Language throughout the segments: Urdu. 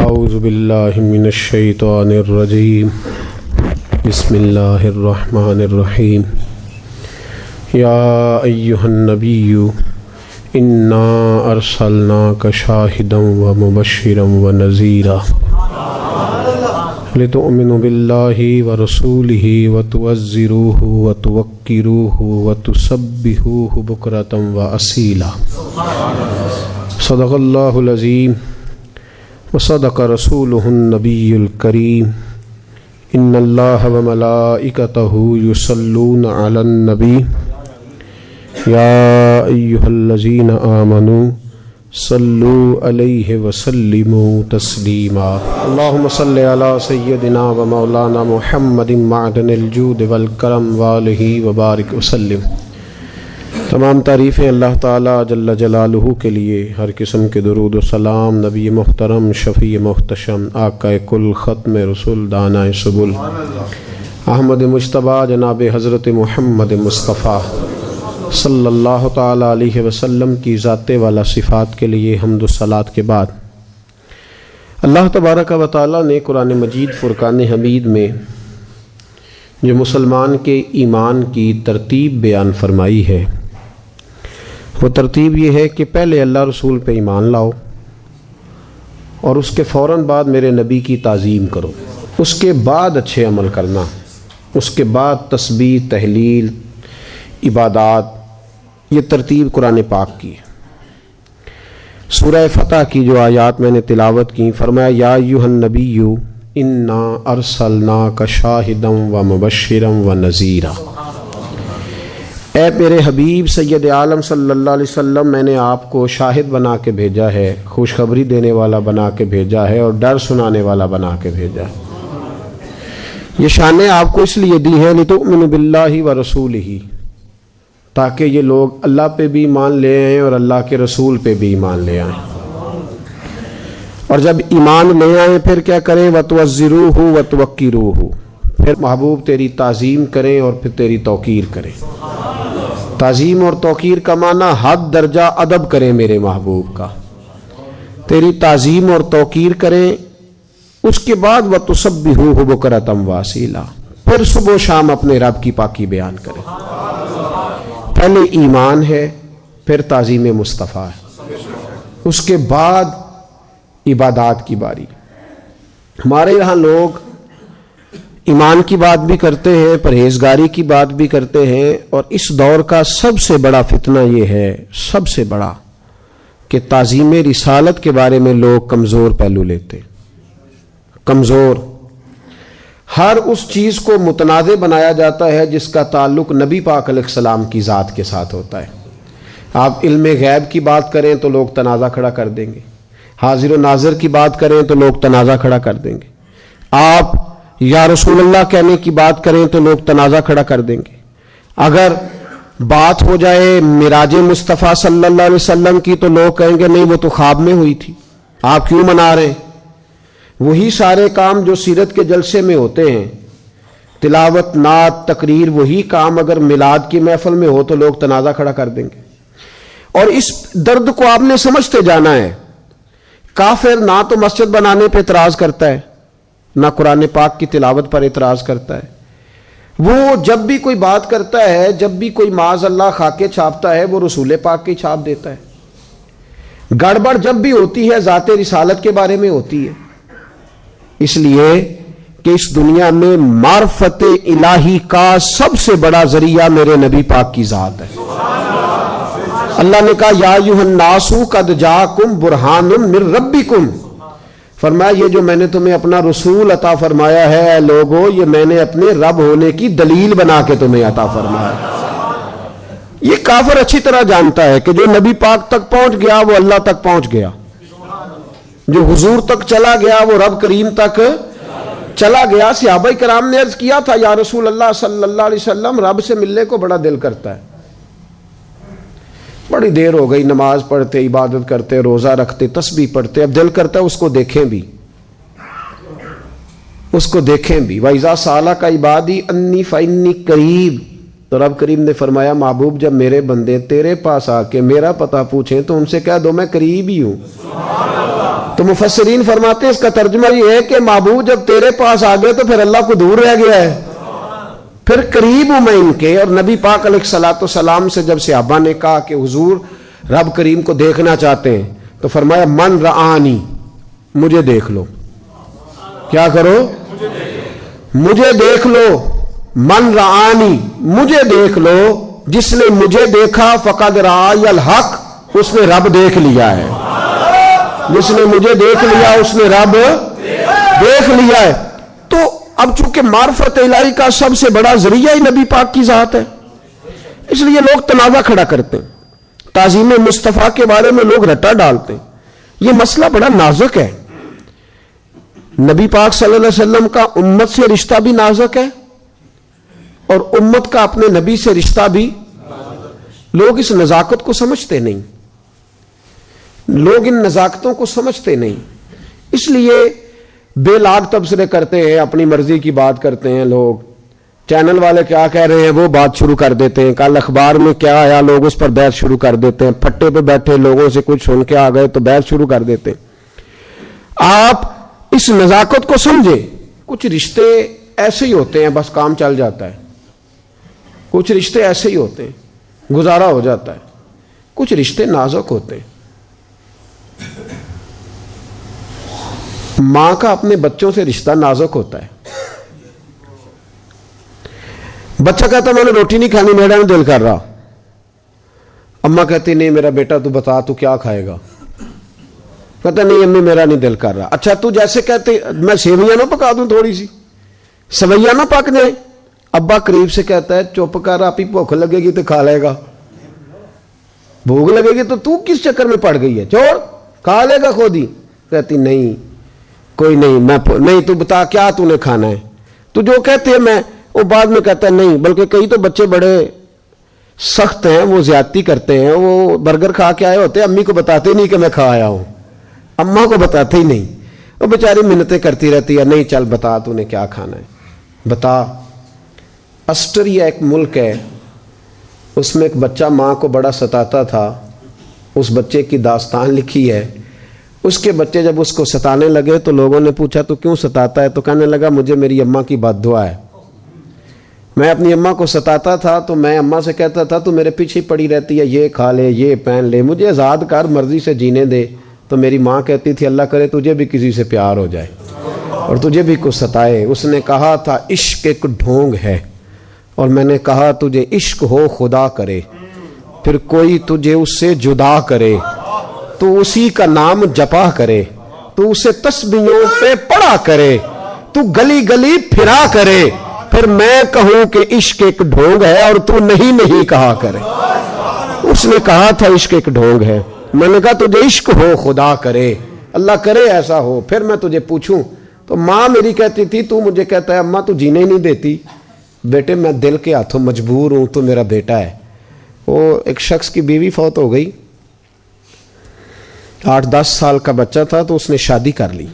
اعوذ باللہ من الشیطان الرجیم بسم اللہ الرحمن الرحیم یا ایہا النبی انا ارسلناک شاہدا ومبشرا ونذیرا لتؤمنوا باللہ ورسولہ وتعزروہ وتوقروہ وتسبحوہ بکرۃ واصیلا صدق اللہ العظیم وصدق رسولہ النبی الکریم ان اللہ وملائکتہ یصلون علی النبی یا ایہا الذین آمنوا صلوا علیہ وسلموا تسلیما اللہم صلی علی سیدنا و مولانا محمد معدن الجود والکرم والہ وبارک وسلم۔ تمام تعریفیں اللہ تعالیٰ جل جلالہ کے لیے، ہر قسم کے درود و سلام نبی محترم شفیع محتشم آقا کل ختم رسول دانائے سبل احمد مجتبیٰ جناب حضرت محمد مصطفیٰ صلی اللہ تعالیٰ علیہ وسلم کی ذات والا صفات کے لیے حمد و صلات کے بعد اللہ تبارک و تعالیٰ نے قرآن مجید فرقان حمید میں جو مسلمان کے ایمان کی ترتیب بیان فرمائی ہے، وہ ترتیب یہ ہے کہ پہلے اللہ رسول پہ ایمان لاؤ اور اس کے فوراً بعد میرے نبی کی تعظیم کرو، اس کے بعد اچھے عمل کرنا، اس کے بعد تسبیح، تہلیل، عبادات، یہ ترتیب قرآن پاک کی ہے۔ سورہ فتح کی جو آیات میں نے تلاوت کی، فرمایا یا ایھا النبی انا ارسلناک شاہدا ومبشرا ونذیرا، اے میرے حبیب سید عالم صلی اللہ علیہ وسلم، میں نے آپ کو شاہد بنا کے بھیجا ہے، خوشخبری دینے والا بنا کے بھیجا ہے اور ڈر سنانے والا بنا کے بھیجا ہے۔ یہ شانیں آپ کو اس لیے دی ہیں لتؤمنوا باللہ ورسولہ، تاکہ یہ لوگ اللہ پہ بھی ایمان لے آئیں اور اللہ کے رسول پہ بھی ایمان لے آئیں، اور جب ایمان لے آئیں پھر کیا کریں؟ وتعزروہ وتوقروہ، پھر محبوب تیری تعظیم کریں اور پھر تیری توقیر کریں۔ تعظیم اور توقیر کا معنی حد درجہ ادب کریں میرے محبوب کا، تیری تعظیم اور توقیر کریں۔ اس کے بعد وتسبحوہ بکرۃ واصیلا، پھر صبح و شام اپنے رب کی پاکی بیان کریں۔ پہلے ایمان ہے، پھر تعظیم مصطفیٰ ہے، اس کے بعد عبادات کی باری۔ ہمارے یہاں لوگ ایمان کی بات بھی کرتے ہیں، پرہیزگاری کی بات بھی کرتے ہیں، اور اس دور کا سب سے بڑا فتنہ یہ ہے، سب سے بڑا، کہ تعظیم رسالت کے بارے میں لوگ کمزور پہلو لیتے، کمزور۔ ہر اس چیز کو متنازع بنایا جاتا ہے جس کا تعلق نبی پاک علیہ السلام کی ذات کے ساتھ ہوتا ہے۔ آپ علم غیب کی بات کریں تو لوگ تنازع کھڑا کر دیں گے، حاضر و ناظر کی بات کریں تو لوگ تنازع کھڑا کر دیں گے، آپ یا رسول اللہ کہنے کی بات کریں تو لوگ تنازع کھڑا کر دیں گے، اگر بات ہو جائے معراج مصطفیٰ صلی اللہ علیہ وسلم کی تو لوگ کہیں گے نہیں وہ تو خواب میں ہوئی تھی، آپ کیوں منا رہے ہیں؟ وہی سارے کام جو سیرت کے جلسے میں ہوتے ہیں، تلاوت، نعت، تقریر، وہی کام اگر میلاد کی محفل میں ہو تو لوگ تنازع کھڑا کر دیں گے۔ اور اس درد کو آپ نے سمجھتے جانا ہے۔ کافر نہ تو مسجد بنانے پہ اعتراض کرتا ہے، نہ قرآن پاک کی تلاوت پر اعتراض کرتا ہے۔ وہ جب بھی کوئی بات کرتا ہے، جب بھی کوئی معاذ اللہ خاکے چھاپتا ہے، وہ رسول پاک کی چھاپ دیتا ہے۔ گڑبڑ جب بھی ہوتی ہے ذات رسالت کے بارے میں ہوتی ہے، اس لیے کہ اس دنیا میں معرفت الہی کا سب سے بڑا ذریعہ میرے نبی پاک کی ذات ہے۔ اللہ نے کہا یا ایھا الناس قد جاءکم برہان من ربکم، فرمایا یہ جو میں نے تمہیں اپنا رسول عطا فرمایا ہے، اے لوگو، یہ میں نے اپنے رب ہونے کی دلیل بنا کے تمہیں عطا فرمایا۔ یہ کافر اچھی طرح جانتا ہے کہ جو نبی پاک تک پہنچ گیا وہ اللہ تک پہنچ گیا، جو حضور تک چلا گیا وہ رب کریم تک چلا گیا۔ صحابہ کرام نے عرض کیا تھا یا رسول اللہ صلی اللہ علیہ وسلم، رب سے ملنے کو بڑا دل کرتا ہے، بڑی دیر ہو گئی نماز پڑھتے، عبادت کرتے، روزہ رکھتے، تسبیح پڑھتے، اب دل کرتا ہے اس کو دیکھیں بھی، اس کو دیکھیں بھی۔ وَإِذَا سَأَلَكَ عِبَادِي أَنِّي فَإِنِّي قَرِيبٌ، تو رب کریم نے فرمایا محبوب جب میرے بندے تیرے پاس آ کے میرا پتہ پوچھیں تو ان سے کہہ دو میں قریب ہی ہوں۔ تو مفسرین فرماتے ہیں اس کا ترجمہ یہ ہے کہ معبود جب تیرے پاس آ گئے تو پھر اللہ کو دور رہ گیا ہے، پھر قریب ہوں میں ان کے۔ اور نبی پاک علیہ الصلوۃ والسلام سے جب صحابہ نے کہا کہ حضور رب کریم کو دیکھنا چاہتے ہیں تو فرمایا من رآنی، مجھے دیکھ لو۔ کیا کرو؟ مجھے دیکھ لو۔ من رآنی، مجھے دیکھ لو۔ جس نے مجھے دیکھا فقد رآی الحق، اس نے رب دیکھ لیا ہے۔ جس نے مجھے دیکھ لیا اس نے رب دیکھ لیا ہے۔ تو اب چونکہ معرفت الہی کا سب سے بڑا ذریعہ ہی نبی پاک کی ذات ہے، اس لیے لوگ تنازع کھڑا کرتے ہیں، تعظیم مصطفیٰ کے بارے میں لوگ رٹا ڈالتے ہیں۔ یہ مسئلہ بڑا نازک ہے۔ نبی پاک صلی اللہ علیہ وسلم کا امت سے رشتہ بھی نازک ہے اور امت کا اپنے نبی سے رشتہ بھی، لوگ اس نزاکت کو سمجھتے نہیں، لوگ ان نزاکتوں کو سمجھتے نہیں، اس لیے بے لاگ تبصرے کرتے ہیں، اپنی مرضی کی بات کرتے ہیں۔ لوگ چینل والے کیا کہہ رہے ہیں وہ بات شروع کر دیتے ہیں، کل اخبار میں کیا آیا لوگ اس پر بحث شروع کر دیتے ہیں، پھٹے پہ بیٹھے لوگوں سے کچھ سن کے آ گئے تو بحث شروع کر دیتے ہیں۔ آپ اس نزاکت کو سمجھیں۔ کچھ رشتے ایسے ہی ہوتے ہیں، بس کام چل جاتا ہے، کچھ رشتے ایسے ہی ہوتے ہیں، گزارا ہو جاتا ہے، کچھ رشتے نازک ہوتے ہیں۔ ماں کا اپنے بچوں سے رشتہ نازک ہوتا ہے۔ بچہ کہتا میں نے روٹی نہیں کھانی، میرا نہیں دل کر رہا، اماں کہتی نہیں میرا بیٹا تو بتا تو کیا کھائے گا، کہتا نہیں امی میرا نہیں دل کر رہا۔ اچھا تو جیسے کہتے میں سیویاں نہ پکا دوں، تھوڑی سی سویاں نہ پک جائیں، ابا قریب سے کہتا ہے چپ کر، آپ ہی بھوک لگے گی تو کھا لے گا، بھوک لگے گی تو کس چکر میں پڑ گئی ہے، چھوڑ کھا لے گا خود ہی۔ کہتی نہیں کوئی نہیں، میں نہیں تو بتا کیا تو نے کھانا ہے، تو جو کہتے ہیں میں، وہ بعد میں کہتا ہے نہیں۔ بلکہ کئی تو بچے بڑے سخت ہیں، وہ زیادتی کرتے ہیں، وہ برگر کھا کے آئے ہوتے ہیں، امی کو بتاتے نہیں کہ میں کھا آیا ہوں، اماں کو بتاتے ہی نہیں، وہ بیچاری منتیں کرتی رہتی ہے، نہیں چل بتا تو نے کیا کھانا ہے بتا۔ آسٹریا ایک ملک ہے، اس میں ایک بچہ ماں کو بڑا ستاتا تھا، اس بچے کی داستان لکھی ہے۔ اس کے بچے جب اس کو ستانے لگے تو لوگوں نے پوچھا تو کیوں ستاتا ہے، تو کہنے لگا مجھے میری اماں کی بد دعا ہے، میں اپنی اماں کو ستاتا تھا تو میں اماں سے کہتا تھا تو میرے پیچھے پڑی رہتی ہے، یہ کھا لے یہ پہن لے، مجھے آزاد کر، مرضی سے جینے دے۔ تو میری ماں کہتی تھی اللہ کرے تجھے بھی کسی سے پیار ہو جائے اور تجھے بھی کچھ ستائے۔ اس نے کہا تھا عشق ایک ڈھونگ ہے، اور میں نے کہا تجھے عشق ہو خدا کرے، پھر کوئی تجھے اس سے جدا کرے، تو اسی کا نام جپا کرے، تو اسے تسبیحوں پہ پڑا کرے، تو گلی گلی پھرا کرے، پھر میں کہوں کہ عشق ایک ڈھونگ ہے اور تو نہیں کہا کرے۔ اس نے کہا تھا عشق ایک ڈھونگ ہے، میں نے کہا تجھے عشق ہو خدا کرے، اللہ کرے ایسا ہو، پھر میں تجھے پوچھوں۔ تو ماں میری کہتی تھی تو مجھے کہتا ہے اماں تو جینے نہیں دیتی، بیٹے میں دل کے ہاتھوں مجبور ہوں، تو میرا بیٹا ہے۔ وہ ایک شخص کی بیوی فوت ہو گئی، 8-10 سال کا بچہ تھا، تو اس نے شادی کر لی۔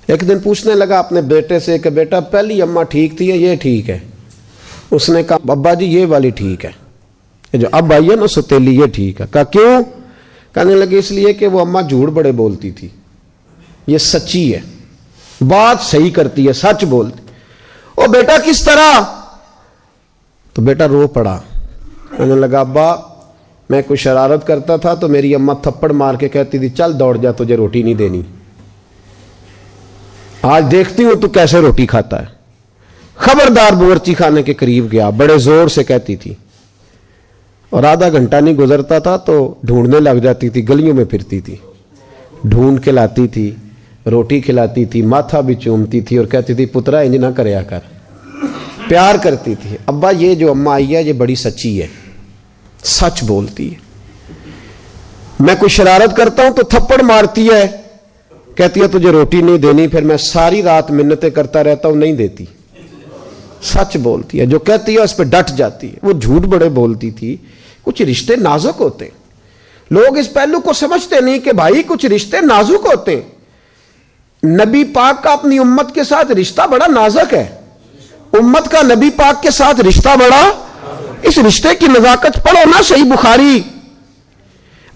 ایک دن پوچھنے لگا اپنے بیٹے سے کہ بیٹا پہلی اماں ٹھیک تھی یا یہ ٹھیک ہے؟ اس نے کہا ابا جی یہ والی ٹھیک ہے، جو اب آئی ہے نا ستیلی یہ ٹھیک ہے۔ کہا کیوں؟ کہنے لگے اس لیے کہ وہ اماں جھوٹ بڑے بولتی تھی، یہ سچی ہے، بات صحیح کرتی ہے، سچ بولتی۔ او بیٹا کس طرح؟ تو بیٹا رو پڑا، کہنے لگا ابا میں کوئی شرارت کرتا تھا تو میری اماں تھپڑ مار کے کہتی تھی چل دوڑ جا تجھے روٹی نہیں دینی، آج دیکھتی ہوں تو کیسے روٹی کھاتا ہے۔ خبردار باورچی خانے کے قریب گیا، بڑے زور سے کہتی تھی، اور آدھا گھنٹہ نہیں گزرتا تھا تو ڈھونڈنے لگ جاتی تھی، گلیوں میں پھرتی تھی، ڈھونڈ کے لاتی تھی، روٹی کھلاتی تھی، ماتھا بھی چومتی تھی اور کہتی تھی پترا انج نہ کریا کر، پیار کرتی تھی۔ ابا یہ جو اماں آئی ہے یہ بڑی سچی ہے، سچ بولتی ہے، میں کوئی شرارت کرتا ہوں تو تھپڑ مارتی ہے، کہتی ہے تجھے روٹی نہیں دینی، پھر میں ساری رات منتیں کرتا رہتا ہوں، نہیں دیتی، سچ بولتی ہے، جو کہتی ہے اس پہ ڈٹ جاتی ہے۔ وہ جھوٹ بڑے بولتی تھی۔ کچھ رشتے نازک ہوتے ہیں، لوگ اس پہلو کو سمجھتے نہیں کہ بھائی کچھ رشتے نازک ہوتے ہیں۔ نبی پاک کا اپنی امت کے ساتھ رشتہ بڑا نازک ہے، امت کا نبی پاک کے ساتھ رشتہ بڑا، اس رشتے کی نزاکت پڑھو نا صحیح بخاری،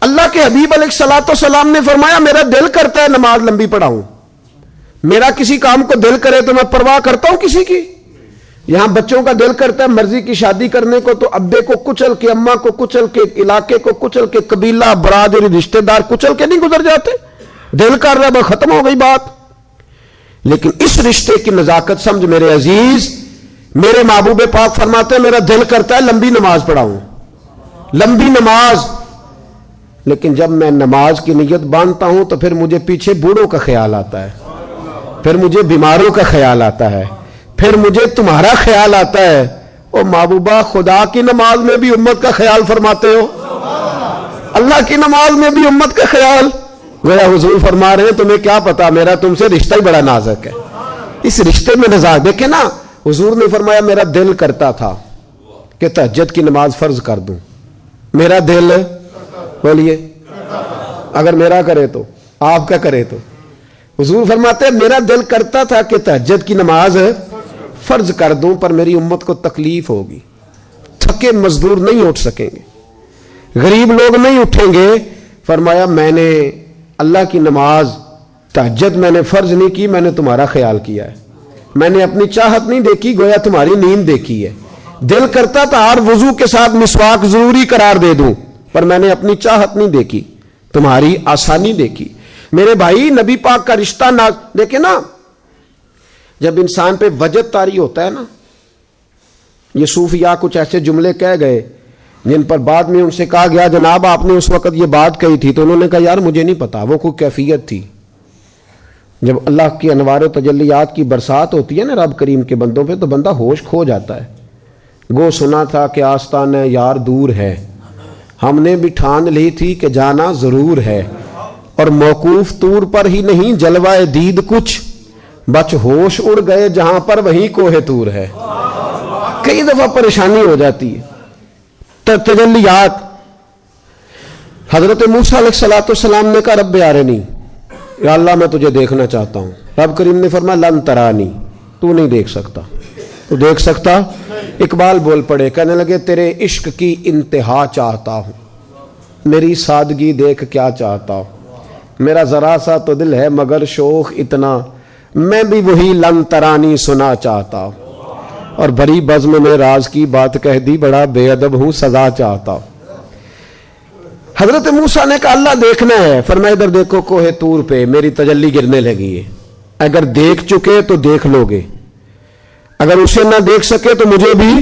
اللہ کے حبیب علیہ الصلوۃ والسلام نے فرمایا میرا دل کرتا ہے نماز لمبی پڑھاؤں. میرا کسی کام کو دل کرے تو میں پرواہ کرتا ہوں کسی کی. یہاں بچوں کا دل کرتا ہے مرضی کی شادی کرنے کو تو ابے کو کچل کے, اماں کو کچل کے, علاقے کو کچل کے, قبیلہ برادری رشتہ دار کچل کے نہیں گزر جاتے. دل کر رہا ہے ختم ہو گئی بات. لیکن اس رشتے کی نزاکت سمجھ میرے عزیز. میرے محبوب پاک فرماتے ہیں میرا دل کرتا ہے لمبی نماز پڑھاؤں, لمبی نماز. لیکن جب میں نماز کی نیت باندھتا ہوں تو پھر مجھے پیچھے بوڑھوں کا خیال آتا ہے, پھر مجھے بیماروں کا خیال آتا ہے, پھر مجھے تمہارا خیال آتا ہے. او محبوبہ خدا کی نماز میں بھی امت کا خیال فرماتے ہو, اللہ کی نماز میں بھی امت کا خیال. گویا حضور فرما رہے ہیں تمہیں کیا پتا میرا تم سے رشتہ ہی بڑا نازک ہے. اس رشتے میں نزاکت دیکھیں نا. حضور نے فرمایا میرا دل کرتا تھا کہ تہجد کی نماز فرض کر دوں. میرا دل بولیے اگر میرا کرے تو آپ کا کرے تو. حضور فرماتے ہیں میرا دل کرتا تھا کہ تہجد کی نماز فرض کر دوں پر میری امت کو تکلیف ہوگی. تھکے مزدور نہیں اٹھ سکیں گے, غریب لوگ نہیں اٹھیں گے. فرمایا میں نے اللہ کی نماز تہجد میں نے فرض نہیں کی, میں نے تمہارا خیال کیا ہے. میں نے اپنی چاہت نہیں دیکھی, گویا تمہاری نیند دیکھی ہے. دل کرتا تھا ہر وضو کے ساتھ مسواک ضروری قرار دے دوں پر میں نے اپنی چاہت نہیں دیکھی, تمہاری آسانی دیکھی. میرے بھائی نبی پاک کا رشتہ دیکھیں نا. جب انسان پہ وجد طاری ہوتا ہے نا, یہ صوفیاء کچھ ایسے جملے کہہ گئے جن پر بعد میں ان سے کہا گیا جناب آپ نے اس وقت یہ بات کہی تھی, تو انہوں نے کہا یار مجھے نہیں پتا, وہ کوئی کیفیت تھی. جب اللہ کی انوار و تجلیات کی برسات ہوتی ہے نا رب کریم کے بندوں پہ تو بندہ ہوش کھو جاتا ہے. گو سنا تھا کہ آستانہ یار دور ہے, ہم نے بھی ٹھان لی تھی کہ جانا ضرور ہے, اور موقوف طور پر ہی نہیں جلوہ دید کچھ, بچ ہوش اڑ گئے جہاں پر وہیں کوہ طور ہے. کئی دفعہ پریشانی ہو جاتی ہے. تجلیات. حضرت موسیٰ علیہ السلام نے کہا رب ارنی, یا اللہ میں تجھے دیکھنا چاہتا ہوں. رب کریم نے فرمایا لن ترانی, تو نہیں دیکھ سکتا. تو دیکھ سکتا. اقبال بول پڑے, کہنے لگے تیرے عشق کی انتہا چاہتا ہوں, میری سادگی دیکھ کیا چاہتا ہوں. میرا ذرا سا تو دل ہے مگر شوق اتنا, میں بھی وہی لن ترانی سنا چاہتا ہوں. اور بڑی بزم میں راز کی بات کہہ دی, بڑا بے ادب ہوں سزا چاہتا ہوں. حضرت موسیٰ نے کہا اللہ دیکھنا ہے. فرمایا ادھر دیکھو کوہ طور پہ میری تجلی گرنے لگی ہے, اگر دیکھ چکے تو دیکھ لو گے, اگر اسے نہ دیکھ سکے تو مجھے بھی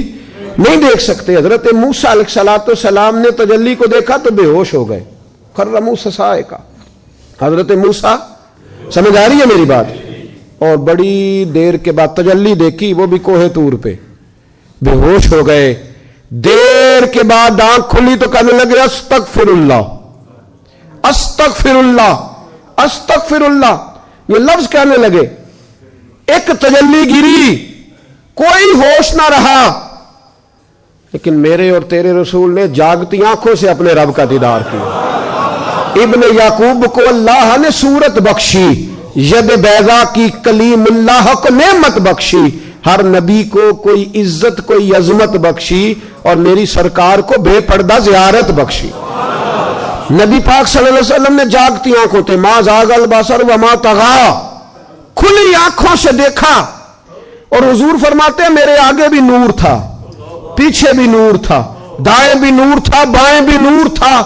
نہیں دیکھ سکتے. حضرت موسیٰ علیہ السلام نے تجلی کو دیکھا تو بے ہوش ہو گئے. خرموا صعقا. حضرت موسیٰ سمجھ آ رہی ہے میری بات. اور بڑی دیر کے بعد تجلی دیکھی, وہ بھی کوہ طور پہ, بے ہوش ہو گئے. دیر کے بعد آنکھ کھلی تو کہنے لگے استغفر اللہ, استغفر اللہ, استغفر اللہ. یہ لفظ کہنے لگے. ایک تجلی گری, کوئی ہوش نہ رہا, لیکن میرے اور تیرے رسول نے جاگتی آنکھوں سے اپنے رب کا دیدار کیا. ابن یعقوب کو اللہ نے صورت بخشی, ید بیضا کی کلیم اللہ کو نعمت بخشی, ہر نبی کو کوئی عزت کوئی عظمت بخشی, اور میری سرکار کو بے پردہ زیارت بخشی. نبی پاک صلی اللہ علیہ وسلم نے جاگتی آنکھوں تھے, ما زاغ البصر وما طغى, کھلی آنکھوں سے دیکھا. اور حضور فرماتے ہیں میرے آگے بھی نور تھا, پیچھے بھی نور تھا, دائیں بھی نور تھا, بائیں بھی نور تھا.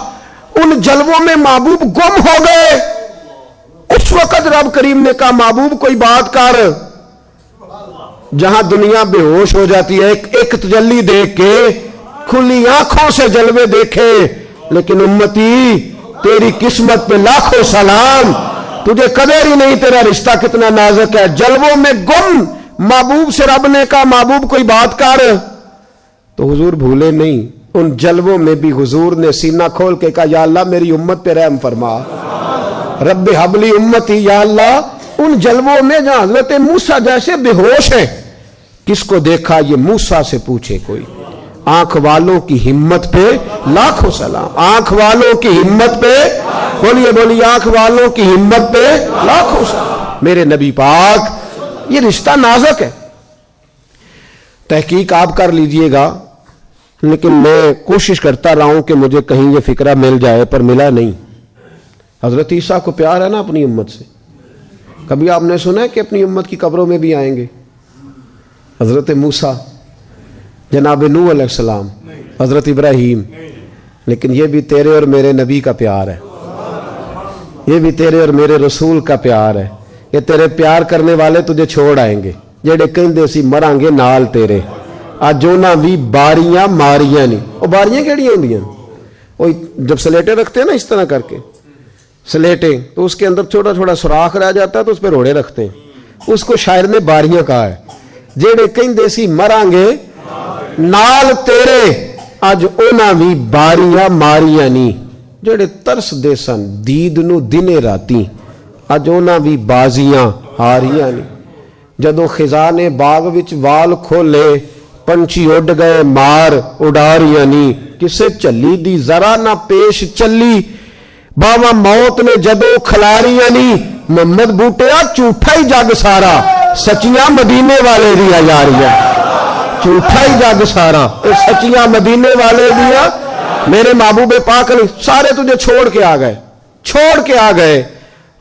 ان جلووں میں محبوب گم ہو گئے. اس وقت رب کریم نے کہا محبوب کوئی بات کر. جہاں دنیا بے ہوش ہو جاتی ہے ایک تجلی دیکھ کے, کھلی آنکھوں سے جلوے دیکھے, لیکن امتی تیری قسمت پہ لاکھوں سلام, تجھے قدر ہی نہیں تیرا رشتہ کتنا نازک ہے. جلووں میں گم محبوب سے رب نے کہا محبوب کوئی بات کر. تو حضور بھولے نہیں, ان جلووں میں بھی حضور نے سینہ کھول کے کہا یا اللہ میری امت پہ رحم فرما, رب حبلی امتی. یا اللہ ان جلووں میں جہاں حضرت موسیٰ جیسے بے ہوش ہیں, کس کو دیکھا یہ موسیٰ سے پوچھے کوئی. آنکھ والوں کی ہمت پہ لاکھوں سلام, آنکھ والوں کی ہمت پہ بولیے بولیے, آنکھ والوں کی ہمت پہ لاکھوں سلام. میرے نبی پاک, یہ رشتہ نازک ہے. تحقیق آپ کر لیجئے گا, لیکن میں کوشش کرتا رہا ہوں کہ مجھے کہیں یہ فکرہ مل جائے، پر ملا نہیں۔ حضرت عیسیٰ کو پیار ہے نا اپنی امت سے۔ کبھی آپ نے سنا ہے کہ اپنی امت کی قبروں میں بھی آئیں گے؟ حضرت موسیٰ، جناب نوح علیہ السلام، حضرت ابراہیم، لیکن یہ بھی تیرے اور میرے نبی کا پیار ہے، یہ بھی تیرے اور میرے رسول کا پیار ہے۔ یہ تیرے پیار کرنے والے تجھے چھوڑ آئیں گے، جڑے کہندے سی مران گے نال تیرے، آج انہاں بھی باریاں ماریاں نہیں۔ وہ باریاں کیڑیاں ہوندیاں؟ وہ جب سلیٹیں رکھتے ہیں نا اس طرح کر کے سلیٹیں، تو اس کے اندر چھوٹا چھوٹا سوراخ رہ جاتا ہے تو اس پہ روڑے رکھتے ہیں، اس کو شاعر نے باریاں کہا ہے۔ جڑے کہندے سی مران گے نال تیرے، اج انہاں بھی باریاں ماریاں نہیں۔ جڑے ترس دے سن دید نو دنے راتی، اج انہاں بھی بازیاں ہاریاں نہیں۔ جدوں خزان باغ وچ وال کھولے، پنچھی اڈ گئے مار اڈاریاں نہیں۔ کسے چلی دی ذرا نہ پیش چلی، باوا موت نے جدوں کھلاریاں نہیں۔ محمد بوٹیا جھوٹا ہی جگ سارا، سچیاں مدینے والے دیا یاریاں۔ جھوٹا ہی جگ سارا، سچیاں مدینے والے دیا۔ میرے محبوب پاک سارے تجھے چھوڑ کے آ گئے، چھوڑ کے آ گئے،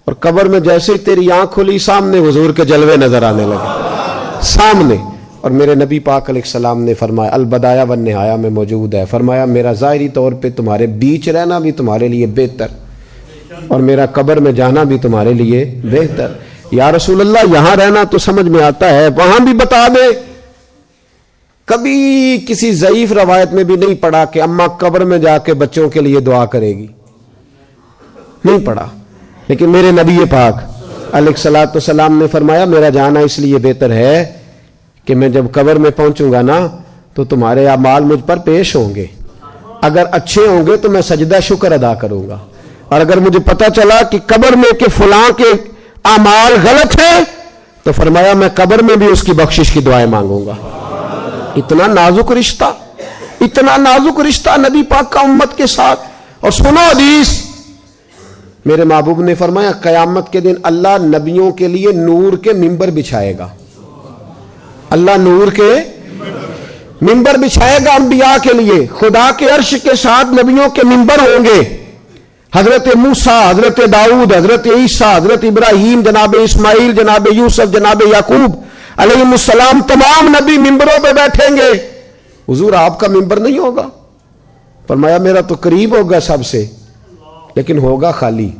اور قبر میں جیسے ہی تیری آنکھ کھلی سامنے حضور کے جلوے نظر آنے لگے سامنے۔ اور میرے نبی پاک علیہ السلام نے فرمایا، البدایہ والنہایہ میں موجود ہے، فرمایا میرا ظاہری طور پہ تمہارے بیچ رہنا بھی تمہارے لیے بہتر، اور میرا قبر میں جانا بھی تمہارے لیے بہتر۔ یا رسول اللہ یہاں رہنا تو سمجھ میں آتا ہے، وہاں بھی بتا دے۔ کبھی کسی ضعیف روایت میں بھی نہیں پڑھا کہ اماں قبر میں جا کے بچوں کے لیے دعا کرے گی، نہیں پڑھا۔ لیکن میرے نبی پاک علیہ السلام نے فرمایا میرا جانا اس لیے بہتر ہے کہ میں جب قبر میں پہنچوں گا نا تو تمہارے اعمال مجھ پر پیش ہوں گے، اگر اچھے ہوں گے تو میں سجدہ شکر ادا کروں گا، اور اگر مجھے پتا چلا کہ قبر میں کہ فلاں کے اعمال غلط ہیں تو فرمایا میں قبر میں بھی اس کی بخشش کی دعائیں مانگوں گا۔ اتنا نازک رشتہ، اتنا نازک رشتہ نبی پاک کا امت کے ساتھ۔ اور سنو حدیث، میرے محبوب نے فرمایا قیامت کے دن اللہ نبیوں کے لیے نور کے ممبر بچھائے گا، اللہ نور کے ممبر بچھائے گا انبیاء کے لیے۔ خدا کے عرش کے ساتھ نبیوں کے ممبر ہوں گے، حضرت موسیٰ، حضرت داؤد، حضرت عیسیٰ، حضرت ابراہیم، جناب اسماعیل، جناب یوسف، جناب یعقوب علیہ السلام، تمام نبی ممبروں پہ بیٹھیں گے۔ حضور آپ کا ممبر نہیں ہوگا؟ فرمایا میرا تو قریب ہوگا سب سے، لیکن ہوگا خالی۔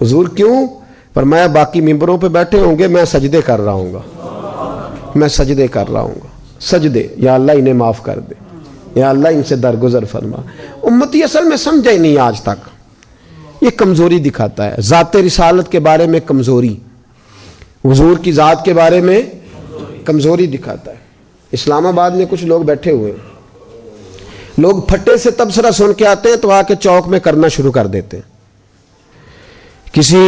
حضور کیوں؟ فرمایا باقی ممبروں پہ بیٹھے ہوں گے، میں سجدے کر رہا ہوں گا، میں سجدے کر رہا ہوں گا، سجدے۔ یا اللہ انہیں معاف کر دے، یا اللہ ان سے درگزر فرما۔ امتی اصل میں سمجھا ہی نہیں آج تک، یہ کمزوری دکھاتا ہے، ذات رسالت کے بارے میں کمزوری، حضور کی ذات کے بارے میں کمزوری دکھاتا ہے۔ اسلام آباد میں کچھ لوگ بیٹھے ہوئے، لوگ پھٹے سے تبصرہ سن کے آتے ہیں تو آ کے چوک میں کرنا شروع کر دیتے ہیں۔ کسی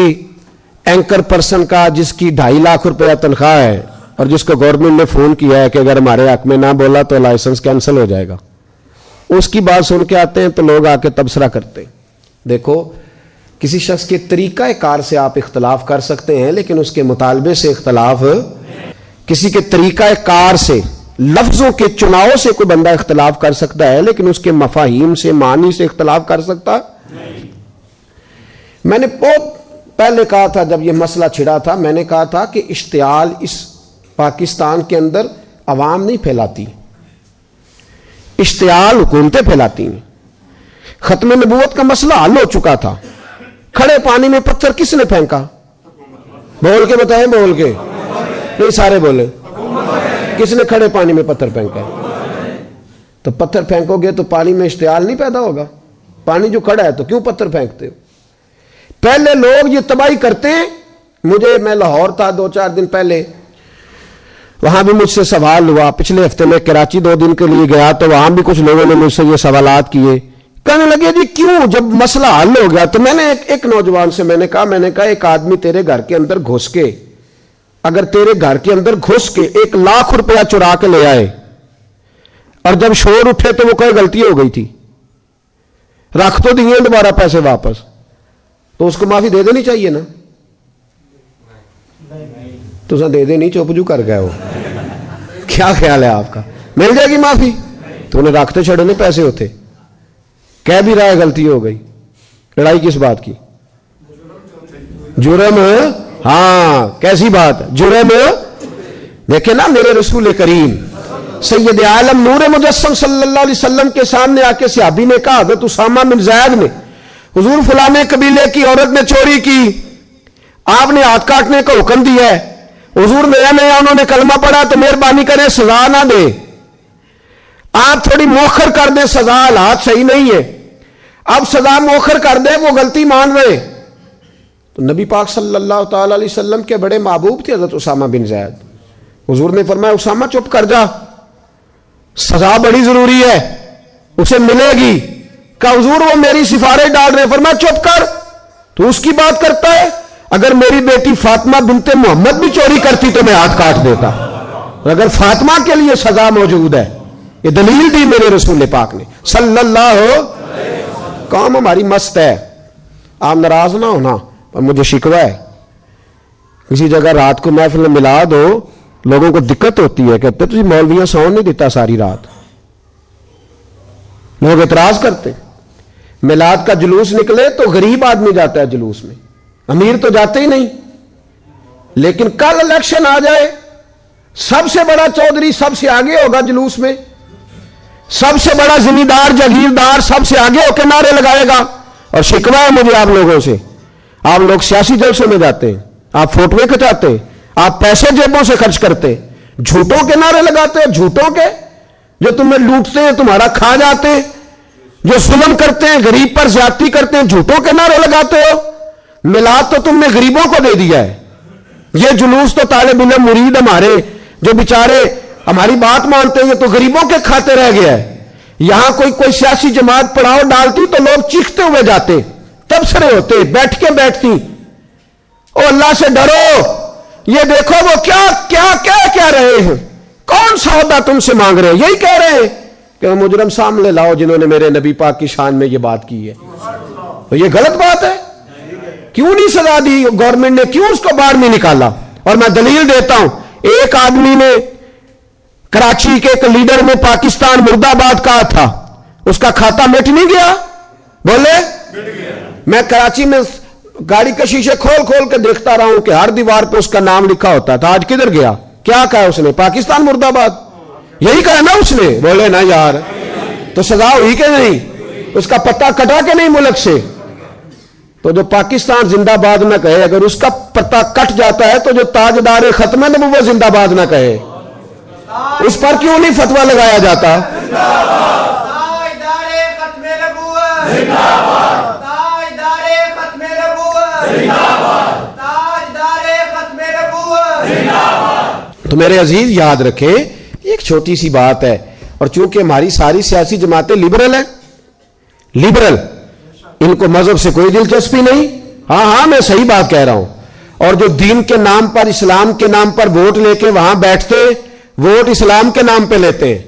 اینکر پرسن کا جس کی 2.5 لاکھ روپیہ تنخواہ ہے اور جس کو گورنمنٹ نے فون کیا ہے کہ اگر ہمارے حق میں نہ بولا تو لائسنس کینسل ہو جائے گا، اس کی بات سن کے آتے ہیں تو لوگ آ کے تبصرہ کرتے ہیں۔ دیکھو کسی شخص کے طریقہ کار سے آپ اختلاف کر سکتے ہیں، لیکن اس کے مطالبے سے اختلاف، کسی کے طریقہ کار سے، لفظوں کے چناؤ سے کوئی بندہ اختلاف کر سکتا ہے، لیکن اس کے مفاہیم سے، معنی سے اختلاف کر سکتا۔ میں نے بہت پہلے کہا تھا جب یہ مسئلہ چھڑا تھا، میں نے کہا تھا کہ اشتعال اس پاکستان کے اندر عوام نہیں پھیلاتی، اشتعال حکومتیں پھیلاتی ہیں۔ ختم نبوت کا مسئلہ حل ہو چکا تھا، کھڑے پانی میں پتھر کس نے پھینکا؟ بول کے بتائیں، بول کے نہیں، سارے بولے، کس نے کھڑے پانی میں پتھر پھینکا؟ تو پتھر پھینکو گے تو پانی میں اشتعال نہیں پیدا ہوگا؟ پانی جو کھڑا ہے تو کیوں پتھر پھینکتے ہو؟ پہلے لوگ یہ تباہی کرتے ہیں۔ میں لاہور تھا 2-4 دن پہلے، وہاں بھی مجھ سے سوال ہوا۔ پچھلے ہفتے میں کراچی 2 دن کے لیے گیا تو وہاں بھی کچھ لوگوں نے مجھ سے یہ سوالات کیے، کہنے لگے جی کیوں؟ جب مسئلہ حل ہو گیا تو میں نے ایک نوجوان سے میں نے کہا ایک آدمی تیرے گھر کے اندر گھس کے، اگر تیرے گھر کے اندر گھس کے 1 لاکھ روپیہ چرا کے لے آئے اور جب شور اٹھے تو وہ کوئی غلطی ہو گئی تھی، رکھ تو دیے دوبارہ پیسے واپس، تو اس کو معافی دے دینی چاہیے نا؟ تو دے دینی، چپ جو کر گئے ہو، کیا خیال ہے آپ کا؟ مل جائے گی معافی؟ تو انہیں رکھتے چھڑے نہیں پیسے ہوتے. کہہ بھی رہا ہے غلطی ہو گئی. لڑائی کس بات کی؟ جرم. ہاں کیسی بات؟ جرم. دیکھیں نا میرے رسول کریم سید عالم نور مجسم صلی اللہ علیہ وسلم کے سامنے آ کے صحابی نے کہا حضرت اسامہ بن زید نے حضور فلانے قبیلے کی عورت نے چوری کی, آپ نے ہاتھ کاٹنے کا حکم دیا ہے. حضور نیا نیا انہوں نے کلمہ پڑھا تو مہربانی کریں سزا نہ دے, آپ تھوڑی موخر کر دیں سزا, حالات صحیح نہیں ہے, اب سزا موخر کر دیں, وہ غلطی مان رہے. تو نبی پاک صلی اللہ تعالی علیہ وسلم کے بڑے محبوب تھے حضرت اسامہ بن زید. حضور نے فرمایا اسامہ چپ کر جا, سزا بڑی ضروری ہے, اسے ملے گی. کہ حضور وہ میری سفارش ڈال رہے. فرمایا چپ کر, تو اس کی بات کرتا ہے, اگر میری بیٹی فاطمہ بنت محمد بھی چوری کرتی تو میں ہاتھ کاٹ دیتا. اور اگر فاطمہ کے لیے سزا موجود ہے, یہ دلیل دی میرے رسول پاک نے صلی اللہ. قوم ہماری مست ہے, آپ ناراض نہ ہونا, پر مجھے شکوہ ہے کسی جگہ رات کو محفل میں ملا دو, لوگوں کو دقت ہوتی ہے, کہتے تجھے مولویاں سون نہیں دیتا ساری رات. لوگ اعتراض کرتے. میلاد کا جلوس نکلے تو غریب آدمی جاتا ہے جلوس میں, امیر تو جاتے ہی نہیں. لیکن کل الیکشن آ جائے, سب سے بڑا چودھری سب سے آگے ہوگا جلوس میں, سب سے بڑا زمیندار جاگیردار سب سے آگے ہو کے نعرے لگائے گا. اور شکوہ ہے مجھے آپ لوگوں سے, آپ لوگ سیاسی جلسوں میں جاتے ہیں, آپ فوٹویں کھچاتے, آپ پیسے جیبوں سے خرچ کرتے, جھوٹوں کے نعرے لگاتے ہیں, جھوٹوں کے جو تمہیں لوٹتے ہیں, تمہارا کھا جاتے ہیں, جو ظلم کرتے ہیں, غریب پر زیادتی کرتے ہیں, جھوٹوں کے نعرے لگاتے ہو. میلاد تو تم نے غریبوں کو دے دیا ہے. یہ جلوس تو طالب علم مرید ہمارے جو بیچارے ہماری بات مانتے ہیں, یہ تو غریبوں کے کھاتے رہ گیا ہے. یہاں کوئی سیاسی جماعت پڑاؤ ڈالتی تو لوگ چیختے ہوئے جاتے, تبصرے ہوتے, بیٹھ کے بیٹھتی. او اللہ سے ڈرو, یہ دیکھو وہ کیا رہے ہیں, کون سا عہدہ تم سے مانگ رہے ہیں, یہی کہہ رہے ہیں کہ وہ مجرم سامنے لاؤ جنہوں نے میرے نبی پاک کی شان میں یہ بات کی ہے. تو یہ غلط بات ہے. کیوں نہیں سزا دی گورنمنٹ نے, کیوں اس کو باہر نہیں نکالا؟ اور میں دلیل دیتا ہوں, ایک آدمی نے کراچی کے ایک لیڈر میں پاکستان مرد آباد کہا تھا, اس کا کھاتا مٹ نہیں گیا؟ بولے میں کراچی میں گاڑی کے شیشے کھول کے دیکھتا رہا ہوں کہ ہر دیوار پہ اس کا نام لکھا ہوتا تھا. آج کدھر گیا؟ کیا کہا اس نے؟ پاکستان مرد آباد, یہی کہا نا اس نے. بولے نا یار, تو سزا ہوئی کہ نہیں؟ اس کا پتہ کٹا کہ نہیں ملک سے؟ تو جو پاکستان زندہ باد نہ کہے, اگر اس کا پتہ کٹ جاتا ہے تو جو تاجدار ختم نبوت زندہ باد نہ کہے, اس پر کیوں نہیں فتویٰ لگایا جاتا؟ تو میرے عزیز یاد رکھیں, ایک چھوٹی سی بات ہے, اور چونکہ ہماری ساری سیاسی جماعتیں لبرل ہیں, لبرل, ان کو مذہب سے کوئی دلچسپی نہیں. ہاں میں صحیح بات کہہ رہا ہوں. اور جو دین کے نام پر, اسلام کے نام پر ووٹ لے کے وہاں بیٹھتے, ووٹ اسلام کے نام پہ لیتے ہیں,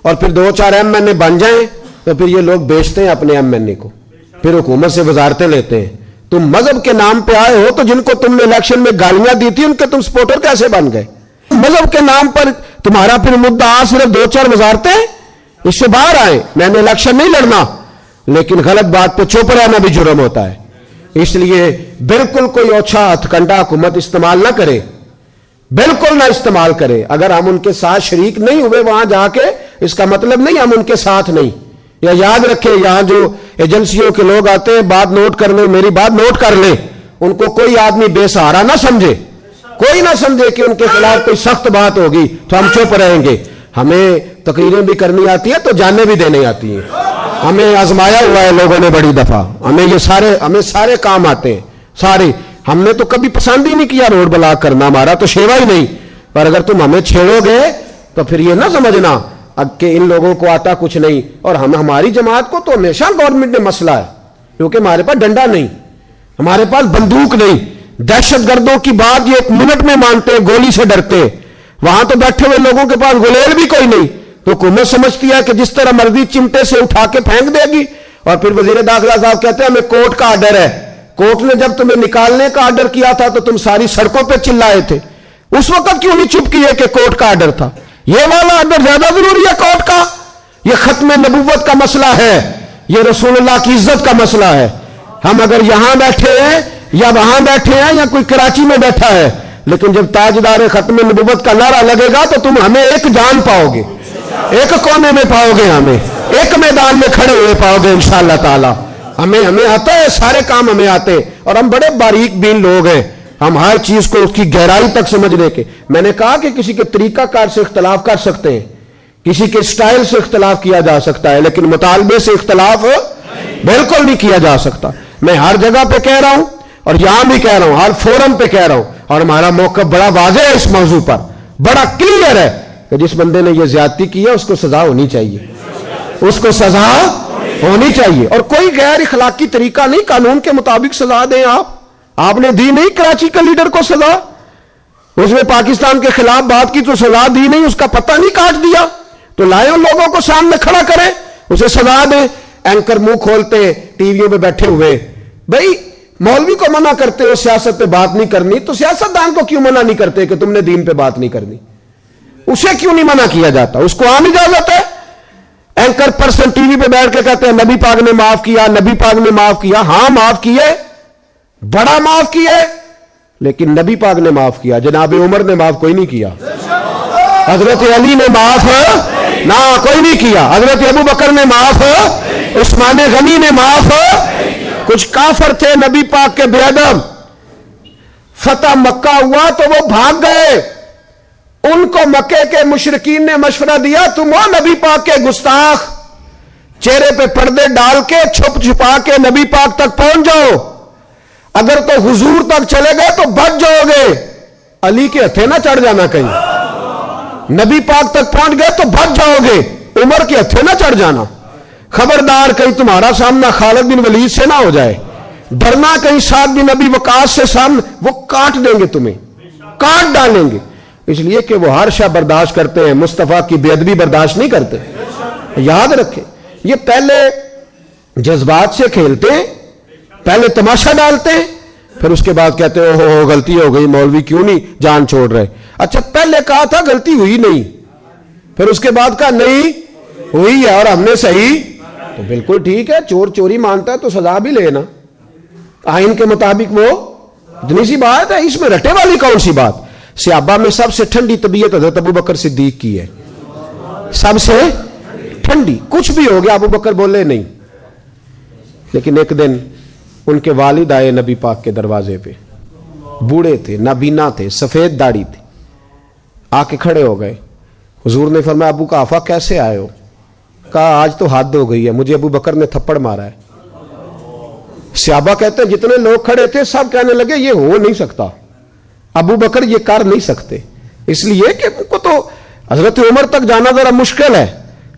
اور پھر 2-4 ایم این اے بن جائیں تو پھر یہ لوگ بیچتے ہیں اپنے ایم این اے کو, پھر حکومت سے وزارتیں لیتے ہیں. تم مذہب کے نام پہ آئے ہو, تو جن کو تم نے الیکشن میں گالیاں دی تھی ان کے تم سپورٹر کیسے بن گئے؟ مذہب کے نام پر تمہارا پھر مدعا صرف 2-4 وزارتیں, اس سے باہر آئے. میں نے الیکشن نہیں لڑنا, لیکن غلط بات پہ چپ رہنا بھی جرم ہوتا ہے. اس لیے بالکل کوئی اوچھا ہتھ کنڈا حکومت استعمال نہ کرے, بالکل نہ استعمال کرے. اگر ہم ان کے ساتھ شریک نہیں ہوئے وہاں جا کے, اس کا مطلب نہیں ہم ان کے ساتھ نہیں. یا یاد رکھیں, یہاں جو ایجنسیوں کے لوگ آتے ہیں, بات نوٹ کر لیں, میری بات نوٹ کر لیں, ان کو کوئی آدمی بے سہارا نہ سمجھے, کوئی نہ سمجھے کہ ان کے خلاف کوئی سخت بات ہوگی تو ہم چپ رہیں گے. ہمیں تقریریں بھی کرنی آتی ہے تو جانیں بھی دینے آتی ہیں. ہمیں آزمایا ہوا ہے لوگوں نے بڑی دفعہ, ہمیں سارے کام آتے ہیں, سارے. ہم نے تو کبھی پسند ہی نہیں کیا روڈ بلاک کرنا, ہمارا تو شیوا ہی نہیں. پر اگر تم ہمیں چھیڑو گے تو پھر یہ نہ سمجھنا کہ ان لوگوں کو آتا کچھ نہیں. اور ہماری جماعت کو تو ہمیشہ گورنمنٹ نے مسئلہ ہے, کیونکہ ہمارے پاس ڈنڈا نہیں, ہمارے پاس بندوق نہیں. دہشت گردوں کی بات یہ 1 منٹ میں مانتے ہیں, گولی سے ڈرتے. وہاں تو بیٹھے ہوئے لوگوں کے پاس گلیل بھی کوئی نہیں, تو حکومت سمجھتی ہے کہ جس طرح مرضی چمٹے سے اٹھا کے پھینک دے گی. اور پھر وزیر داخلہ صاحب کہتے ہیں ہمیں کورٹ کا آرڈر ہے. کورٹ نے جب تمہیں نکالنے کا آرڈر کیا تھا تو تم ساری سڑکوں پہ چلائے تھے, اس وقت کیوں نہیں چپ کیے کہ کورٹ کا آرڈر تھا؟ یہ والا آرڈر زیادہ ضروری ہے کورٹ کا. یہ ختم نبوت کا مسئلہ ہے، یہ رسول اللہ کی عزت کا مسئلہ ہے۔ ہم اگر یہاں بیٹھے ہیں یا وہاں بیٹھے ہیں یا کوئی کراچی میں بیٹھا ہے، لیکن جب تاجدار ختم نبوت کا نعرہ لگے گا تو تم ہمیں ایک جان پاؤ گے، ایک کونے میں پاؤ گے، ہمیں ایک میدان میں کھڑے ہوئے پاؤ گے انشاءاللہ تعالی۔ ہمیں آتا ہے، سارے کام ہمیں آتے، اور ہم بڑے باریک بین لوگ ہیں، ہم ہر چیز کو اس کی گہرائی تک سمجھنے کے۔ میں نے کہا کہ کسی کے طریقہ کار سے اختلاف کر سکتے ہیں، کسی کے سٹائل سے اختلاف کیا جا سکتا ہے، لیکن مطالبے سے اختلاف بالکل نہیں کیا جا سکتا۔ میں ہر جگہ پہ کہہ رہا ہوں اور یہاں بھی کہہ رہا ہوں، ہر فورم پہ کہہ رہا ہوں، اور ہمارا موقف بڑا واضح ہے اس موضوع پر، بڑا کلیئر ہے کہ جس بندے نے یہ زیادتی کی ہے اس کو سزا ہونی چاہیے، اس کو سزا ہونی چاہیے، اور کوئی غیر اخلاقی طریقہ نہیں، قانون کے مطابق سزا دیں۔ آپ نے دی نہیں کراچی کے لیڈر کو سزا، اس نے پاکستان کے خلاف بات کی تو سزا دی نہیں، اس کا پتہ نہیں کاٹ دیا، تو لائے ان لوگوں کو سامنے کھڑا کریں، اسے سزا دیں۔ اینکر منہ کھولتے ٹی ویوں پہ بیٹھے ہوئے، بھائی مولوی کو منع کرتے ہو سیاست پہ بات نہیں کرنی، تو سیاستدان کو کیوں منع نہیں کرتے کہ تم نے دین پہ بات نہیں کرنی؟ اسے کیوں نہیں منع کیا جاتا؟ اس کو عام اجازت ہے۔ اینکر پرسن ٹی وی پہ بیٹھ کے کہتے ہیں نبی پاک نے معاف کیا، نبی پاک نے معاف کیا۔ ہاں معاف کیے، بڑا معاف کیے، لیکن نبی پاک نے معاف کیا، جناب عمر نے معاف کوئی نہیں کیا، حضرت علی نے معاف نہ کوئی نہیں کیا، حضرت ابو بکر نے معاف، عثمان غنی نے معاف۔ کچھ کافر تھے نبی پاک کے بے ادب، فتح مکہ ہوا تو وہ بھاگ گئے، ان کو مکے کے مشرکین نے مشورہ دیا تم ہو نبی پاک کے گستاخ، چہرے پہ پردے ڈال کے چھپ چھپا کے نبی پاک تک پہنچ جاؤ، اگر تو حضور تک چلے گئے تو بچ جاؤ گے، علی کے ہتھے نہ چڑھ جانا کہیں، نبی پاک تک پہنچ گئے تو بچ جاؤ گے، عمر کے ہتھے نہ چڑھ جانا، خبردار کہیں تمہارا سامنا خالد بن ولید سے نہ ہو جائے، ڈرنا کہیں سعد بن ابی وقاص سے سامنے، وہ کاٹ دیں گے تمہیں، کاٹ ڈالیں گے، اس لیے کہ وہ ہر شے برداشت کرتے ہیں، مصطفیٰ کی بے ادبی برداشت نہیں کرتے۔ یاد رکھیں، یہ پہلے جذبات سے کھیلتے ہیں، پہلے تماشا ڈالتے ہیں، پھر اس کے بعد کہتے ہیں ہو غلطی ہو گئی، مولوی کیوں نہیں جان چھوڑ رہے؟ اچھا پہلے کہا تھا غلطی ہوئی نہیں، پھر اس کے بعد کہا نہیں ہوئی ہے اور ہم نے صحیح، تو بالکل ٹھیک ہے، چور چوری مانتا ہے تو سزا بھی لینا، آئین کے مطابق وہ اتنی سی بات ہے، اس میں رٹے والی کون سی بات؟ صحابہ میں سب سے ٹھنڈی طبیعت حضرت ابو بکر صدیق کی ہے، سب سے ٹھنڈی، کچھ بھی ہو گیا ابو بکر بولے نہیں۔ لیکن ایک دن ان کے والد آئے نبی پاک کے دروازے پہ، بوڑھے تھے، نابینا تھے، سفید داڑھی تھی، آ کے کھڑے ہو گئے، حضور نے فرمایا ابو قحافہ کیسے آئے ہو؟ کہا آج تو حد ہو گئی ہے، مجھے ابو بکر نے تھپڑ مارا ہے۔ صحابہ کہتے ہیں جتنے لوگ کھڑے تھے سب کہنے لگے یہ ہو نہیں سکتا، ابو بکر یہ کر نہیں سکتے، اس لیے کہ ان کو تو حضرت عمر تک جانا ذرا مشکل ہے،